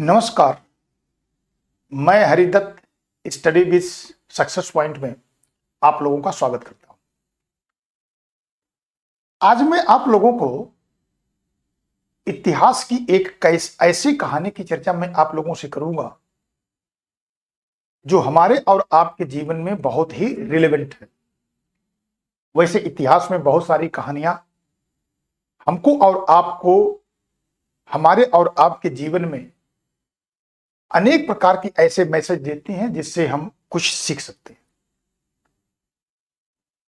नमस्कार। मैं Haridatt study with success point में आप लोगों का स्वागत करता हूं। आज मैं आप लोगों को इतिहास की एक ऐसी कहानी की चर्चा मैं आप लोगों से करूंगा जो हमारे और आपके जीवन में बहुत ही रिलेवेंट है। वैसे इतिहास में बहुत सारी कहानियां हमको और आपको हमारे और आपके जीवन में अनेक प्रकार की ऐसे मैसेज देती हैं जिससे हम कुछ सीख सकते हैं।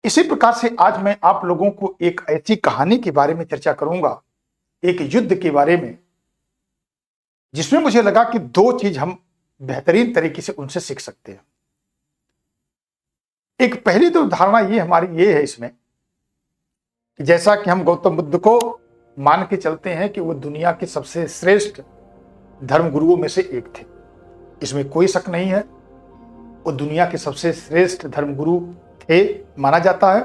इसी प्रकार से आज मैं आप लोगों को एक ऐसी कहानी के बारे में चर्चा करूंगा, एक युद्ध के बारे में, जिसमें मुझे लगा कि दो चीज हम बेहतरीन तरीके से उनसे सीख सकते हैं। एक पहली तो धारणा ये हमारी ये है इसमें कि जैसा कि हम गौतम बुद्ध को मान के चलते हैं कि वो दुनिया के सबसे श्रेष्ठ धर्मगुरुओं में से एक थे, इसमें कोई शक नहीं है। वो दुनिया के सबसे श्रेष्ठ धर्मगुरु थे, माना जाता है।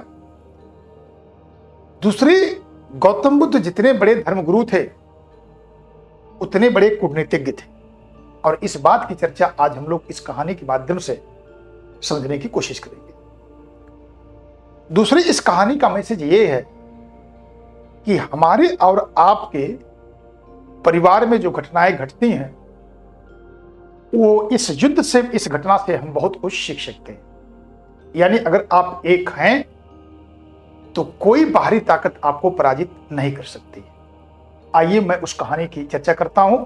दूसरी, गौतम बुद्ध जितने बड़े धर्मगुरु थे उतने बड़े कूटनीतिज्ञ थे, और इस बात की चर्चा आज हम लोग इस कहानी के माध्यम से समझने की कोशिश करेंगे। दूसरी, इस कहानी का मैसेज ये है कि हमारे और आपके परिवार में जो घटनाएं घटती हैं वो इस युद्ध से, इस घटना से हम बहुत कुछ सीख सकते हैं। यानी अगर आप एक हैं तो कोई बाहरी ताकत आपको पराजित नहीं कर सकती। आइए मैं उस कहानी की चर्चा करता हूं।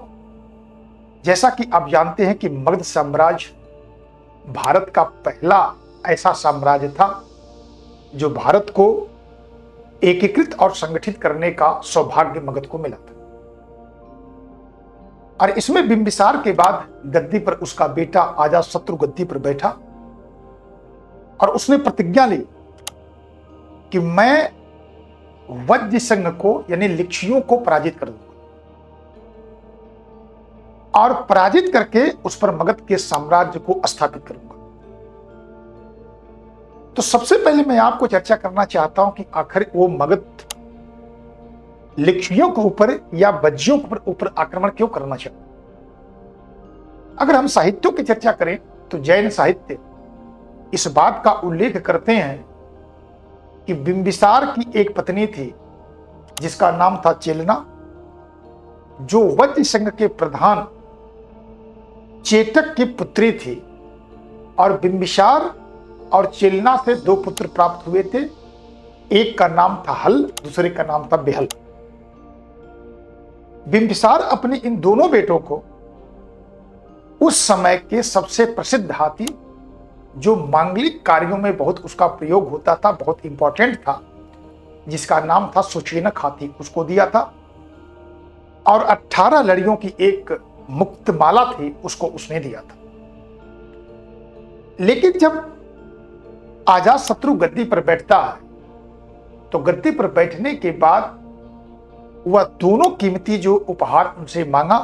जैसा कि आप जानते हैं कि मगध साम्राज्य भारत का पहला ऐसा साम्राज्य था जो भारत को एकीकृत और संगठित करने का सौभाग्य मगध को मिला था। और इसमें बिंबिसार के बाद गद्दी पर उसका बेटा अजातशत्रु गद्दी पर बैठा और उसने प्रतिज्ञा ली कि मैं वज्र संघ को यानी लिच्छियों को पराजित कर दूंगा, और पराजित करके उस पर मगध के साम्राज्य को स्थापित करूंगा। तो सबसे पहले मैं आपको चर्चा करना चाहता हूं कि आखिर वो मगध लिच्छियों के ऊपर या वज्जियों के ऊपर आक्रमण क्यों करना चाहिए। अगर हम साहित्यों की चर्चा करें तो जैन साहित्य इस बात का उल्लेख करते हैं कि बिंबिसार की एक पत्नी थी जिसका नाम था चेलना, जो वज्र संघ के प्रधान चेटक की पुत्री थी, और बिंबिसार और चेलना से दो पुत्र प्राप्त हुए थे। एक का नाम था हल, दूसरे का नाम था बेहल। बिंबिसार अपने इन दोनों बेटों को उस समय के सबसे प्रसिद्ध हाथी, जो मांगलिक कार्यों में बहुत उसका प्रयोग होता था, बहुत इंपॉर्टेंट था, जिसका नाम था सुचेनक हाथी, उसको दिया था। और 18 लड़ियों की एक मुक्त माला थी, उसको उसने दिया था। लेकिन जब अजातशत्रु गद्दी पर बैठता है तो गद्दी पर बैठने के बाद वह दोनों कीमती जो उपहार उनसे मांगा,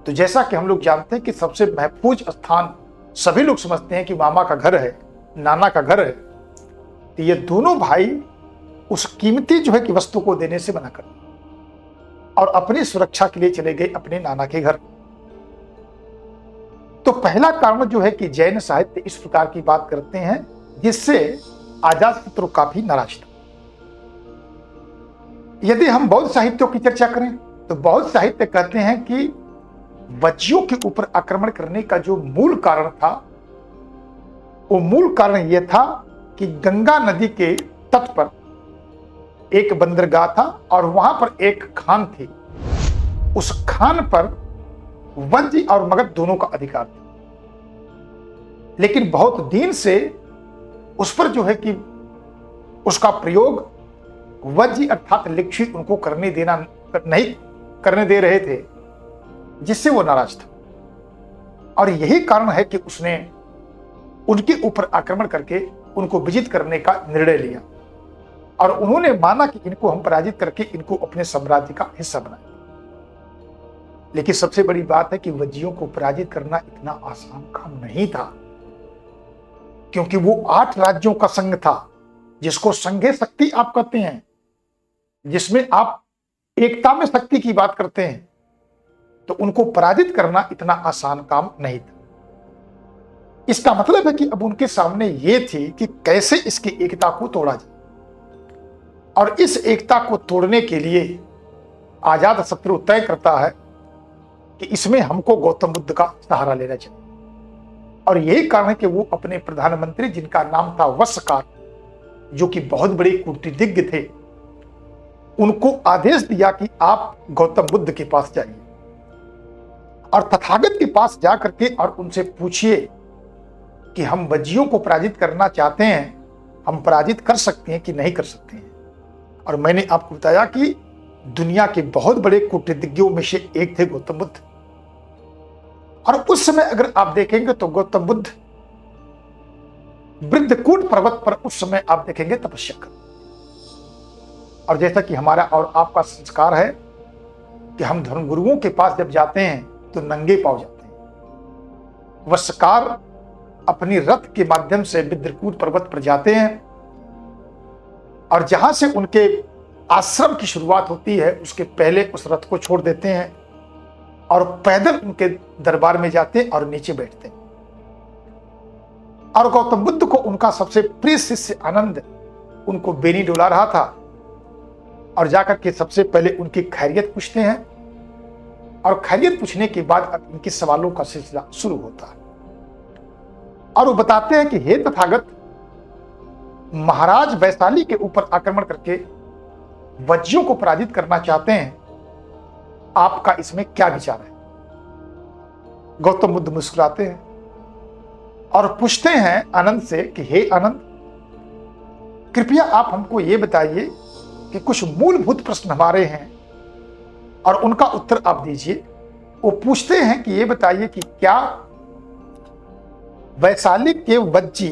तो जैसा कि हम लोग जानते हैं कि सबसे महफूज स्थान सभी लोग समझते हैं कि मामा का घर है, नाना का घर है, तो ये दोनों भाई उस कीमती जो है कि वस्तु को देने से मना कर और अपनी सुरक्षा के लिए चले गए अपने नाना के घर। तो पहला कारण जो है कि जैन साहित्य इस प्रकार की बात करते हैं जिससे अजातशत्रु काफी नाराज था। यदि हम बौद्ध साहित्यों की चर्चा करें तो बौद्ध साहित्य कहते हैं कि वज्जियों के ऊपर आक्रमण करने का जो मूल कारण था, वो मूल कारण यह था कि गंगा नदी के तट पर एक बंदरगाह था और वहां पर एक खान थी। उस खान पर वज्र और मगध दोनों का अधिकार था, लेकिन बहुत दिन से उस पर जो है कि उसका प्रयोग वज्र अर्थात लिच्छी उनको नहीं करने दे रहे थे, जिससे वो नाराज था। और यही कारण है कि उसने उनके ऊपर आक्रमण करके उनको विजित करने का निर्णय लिया, और उन्होंने माना कि इनको हम पराजित करके इनको अपने साम्राज्य का हिस्सा बनाए। लेकिन सबसे बड़ी बात है कि वज्जियों को पराजित करना इतना आसान काम नहीं था, क्योंकि वो 8 राज्यों का संघ था, जिसको संघे शक्ति आप कहते हैं, जिसमें आप एकता में शक्ति की बात करते हैं। तो उनको पराजित करना इतना आसान काम नहीं था। इसका मतलब है कि अब उनके सामने यह थी कि कैसे इसकी एकता को तोड़ा जाए, और इस एकता को तोड़ने के लिए अजात शत्रु तय करता है कि इसमें हमको गौतम बुद्ध का सहारा लेना चाहिए। और यही कारण है कि वो अपने प्रधानमंत्री, जिनका नाम था वस्सकार, जो कि बहुत बड़े कूटनीतिज्ञ थे, उनको आदेश दिया कि आप गौतम बुद्ध के पास जाइए और तथागत के पास जाकर के और उनसे पूछिए कि हम वज्जियों को पराजित करना चाहते हैं, हम पराजित कर सकते हैं कि नहीं कर सकते हैं। और मैंने आपको बताया कि दुनिया के बहुत बड़े कूटनीतिज्ञों में से एक थे गौतम बुद्ध। और उस समय अगर आप देखेंगे तो गौतम बुद्ध वृद्धकूट पर्वत पर उस समय आप देखेंगे तपस्या कर। और जैसा कि हमारा और आपका संस्कार है कि हम धर्मगुरुओं के पास जब जाते हैं तो नंगे पांव जाते हैं। वस्सकार अपनी रथ के माध्यम से वृद्धकूट पर्वत पर जाते हैं और जहां से उनके आश्रम की शुरुआत होती है उसके पहले उस रथ को छोड़ देते हैं और पैदल उनके दरबार में जाते हैं और नीचे बैठते हैं। और गौतम बुद्ध को उनका सबसे प्रिय शिष्य आनंद उनको बेनी डुला रहा था और जाकर के सबसे पहले उनकी खैरियत पूछते हैं और खैरियत पूछने के बाद अब इनके सवालों का सिलसिला शुरू होता है। और वो बताते हैं कि हे तथागत, महाराज वैशाली के ऊपर आक्रमण करके वज्जियों को पराजित करना चाहते हैं, आपका इसमें क्या विचार है? गौतम बुद्ध मुस्कुराते हैं और पूछते हैं आनंद से कि हे आनंद, कृपया आप हमको यह बताइए कि कुछ मूलभूत प्रश्न हमारे हैं और उनका उत्तर आप दीजिए। वो पूछते हैं कि ये बताइए कि क्या वैशाली के वज्जी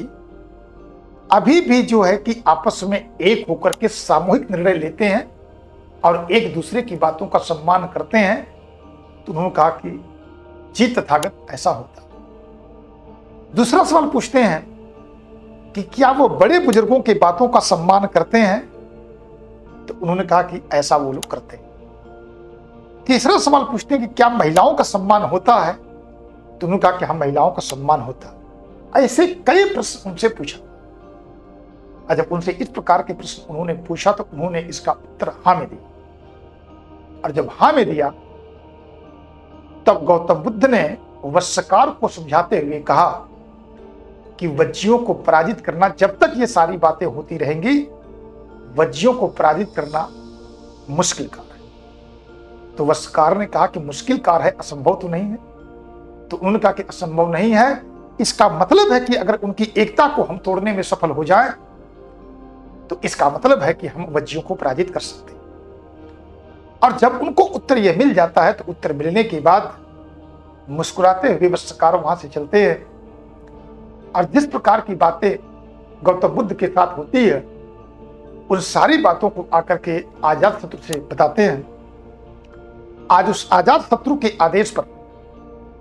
अभी भी जो है कि आपस में एक होकर के सामूहिक निर्णय लेते हैं और एक दूसरे की बातों का सम्मान करते हैं? तो उन्होंने कहा कि जी तथागत, ऐसा होता है। दूसरा सवाल पूछते हैं कि क्या वो बड़े बुजुर्गों की बातों का सम्मान करते हैं? तो उन्होंने कहा कि ऐसा वो लोग करते हैं। तीसरा सवाल पूछते हैं कि क्या महिलाओं का सम्मान होता है? तो उन्होंने कहा कि हाँ, महिलाओं का सम्मान होता है। ऐसे कई प्रश्न उनसे पूछा और जब उनसे इस प्रकार के प्रश्न उन्होंने पूछा तो उन्होंने इसका उत्तर हाँ में दिया। और जब हाँ में दिया तब गौतम बुद्ध ने वस्सकार को समझाते हुए कहा कि वज्जियों को पराजित करना, जब तक ये सारी बातें होती रहेंगी, वज्जियों को पराजित करना मुश्किल कार्य है। तो वस्सकार ने कहा कि मुश्किल कार्य है, असंभव तो नहीं है। तो उन्होंने कहा कि असंभव नहीं है, इसका मतलब है कि अगर उनकी एकता को हम तोड़ने में सफल हो जाएं तो इसका मतलब है कि हम वज्जियों को पराजित कर सकते हैं। और जब उनको उत्तर यह मिल जाता है तो उत्तर मिलने के बाद मुस्कुराते हुए वस्सकार वहां से चलते हैं और जिस प्रकार की बातें गौतम बुद्ध के साथ होती है उन सारी बातों को आकर के अजात शत्रु से बताते हैं। आज उस अजात शत्रु के आदेश पर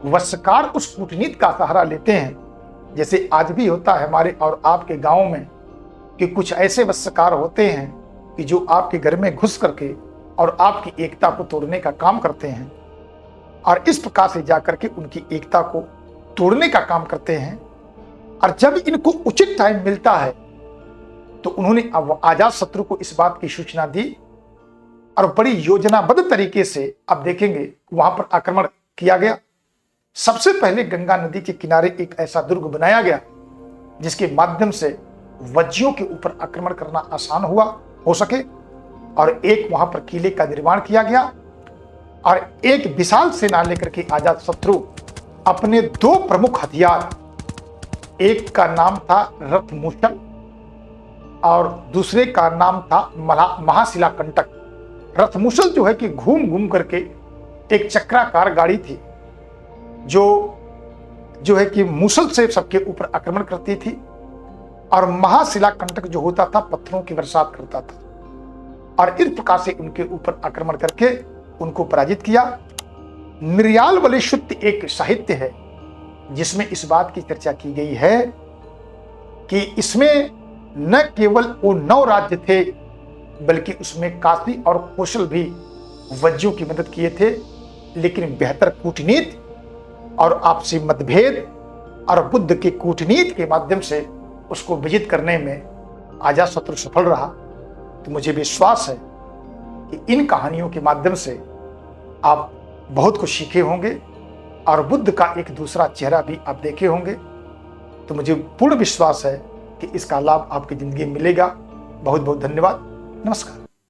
वस्सकार उस कूटनीति का सहारा लेते हैं, जैसे आज भी होता है हमारे और आपके गांव में कि कुछ ऐसे वस्सकार होते हैं कि जो आपके घर में घुस करके और आपकी एकता को तोड़ने का काम करते हैं और इस प्रकार से जाकर के उनकी एकता को तोड़ने का काम करते हैं। और जब इनको उचित टाइम मिलता है तो उन्होंने अजात शत्रु को इस बात की सूचना दी और बड़ी योजनाबद्ध तरीके से आप देखेंगे वहां पर आक्रमण किया गया। सबसे पहले गंगा नदी के किनारे एक ऐसा दुर्ग बनाया गया जिसके माध्यम से वज्जियों के ऊपर आक्रमण करना आसान हो सके, और एक वहां पर किले का निर्माण किया गया और एक विशाल सेना लेकर के अजात शत्रु अपने दो प्रमुख हथियार, एक का नाम था रथमूषण और दूसरे का नाम था महाशिला कंटक। रथमूषण जो है कि घूम घूम करके एक चक्राकार गाड़ी थी जो है कि मूसल से सबके ऊपर आक्रमण करती थी, और महाशिला कंटक जो होता था पत्थरों की बरसात करता था। और इस प्रकार से उनके ऊपर आक्रमण करके उनको पराजित किया। निर्यालवलेशुत्त एक साहित्य है जिसमें इस बात की चर्चा की गई है कि इसमें न केवल वो 9 राज्य थे बल्कि उसमें काशी और कौशल भी वज्जियों की मदद किए थे, लेकिन बेहतर कूटनीति और आपसी मतभेद और बुद्ध की कूटनीति के माध्यम से उसको विजित करने में अजातशत्रु सफल रहा। तो मुझे विश्वास है कि इन कहानियों के माध्यम से आप बहुत कुछ सीखे होंगे और बुद्ध का एक दूसरा चेहरा भी आप देखे होंगे। तो मुझे पूर्ण विश्वास है कि इसका लाभ आपकी जिंदगी में मिलेगा। बहुत बहुत धन्यवाद। नमस्कार।